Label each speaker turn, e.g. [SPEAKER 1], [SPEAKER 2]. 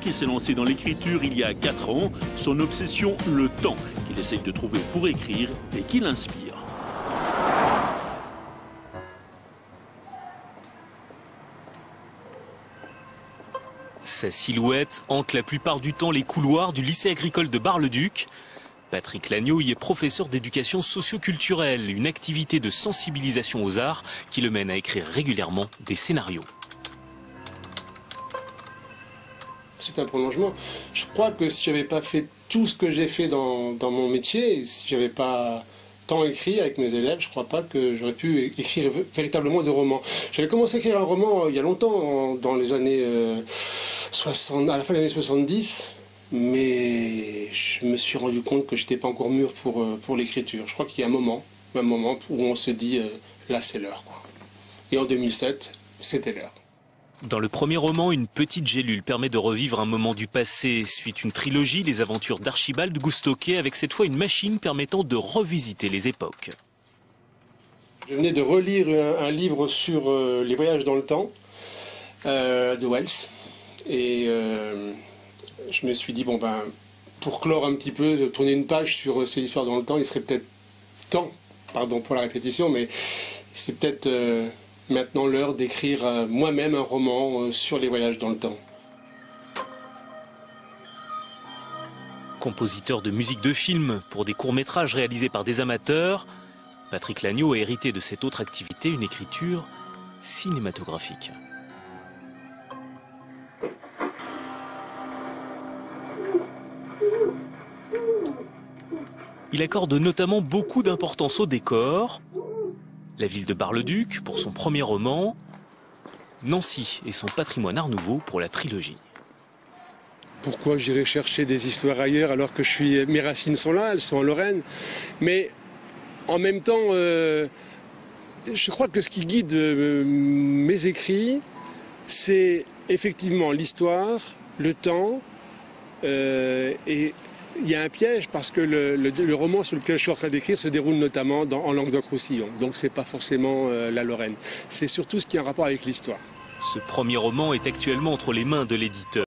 [SPEAKER 1] Qui s'est lancé dans l'écriture il y a 4 ans, son obsession, le temps, qu'il essaye de trouver pour écrire et qui l'inspire.
[SPEAKER 2] Sa silhouette hante la plupart du temps les couloirs du lycée agricole de Bar-le-Duc. Patrick Lagneau y est professeur d'éducation socio-culturelle, une activité de sensibilisation aux arts qui le mène à écrire régulièrement des scénarios.
[SPEAKER 3] C'est un prolongement. Je crois que si j'avais pas fait tout ce que j'ai fait dans mon métier, si j'avais pas tant écrit avec mes élèves, je crois pas que j'aurais pu écrire véritablement de romans. J'avais commencé à écrire un roman il y a longtemps, dans les années 60, à la fin des années 70, mais je me suis rendu compte que j'étais pas encore mûr pour l'écriture. Je crois qu'il y a un moment où on se dit là c'est l'heure, quoi. Et en 2007, c'était l'heure.
[SPEAKER 2] Dans le premier roman, une petite gélule permet de revivre un moment du passé. Suite une trilogie, les aventures d'Archibald Goustoquet, avec cette fois une machine permettant de revisiter les époques.
[SPEAKER 3] Je venais de relire un livre sur les voyages dans le temps de Wells. Et je me suis dit, bon ben, pour clore un petit peu, de tourner une page sur ces histoires dans le temps, il serait peut-être temps, pardon pour la répétition, mais c'est peut-être maintenant l'heure d'écrire moi-même un roman sur les voyages dans le temps.
[SPEAKER 2] Compositeur de musique de film pour des courts-métrages réalisés par des amateurs, Patrick Lagneau a hérité de cette autre activité une écriture cinématographique. Il accorde notamment beaucoup d'importance au décor. La ville de Bar-le-Duc pour son premier roman, Nancy et son patrimoine Art Nouveau pour la trilogie.
[SPEAKER 3] Pourquoi j'irais chercher des histoires ailleurs alors que mes racines sont là, elles sont en Lorraine. Mais en même temps, je crois que ce qui guide mes écrits, c'est effectivement l'histoire, le temps et il y a un piège parce que le roman sur lequel je suis en train d'écrire se déroule notamment en Languedoc-Roussillon. Donc c'est pas forcément la Lorraine. C'est surtout ce qui a un rapport avec l'histoire.
[SPEAKER 2] Ce premier roman est actuellement entre les mains de l'éditeur.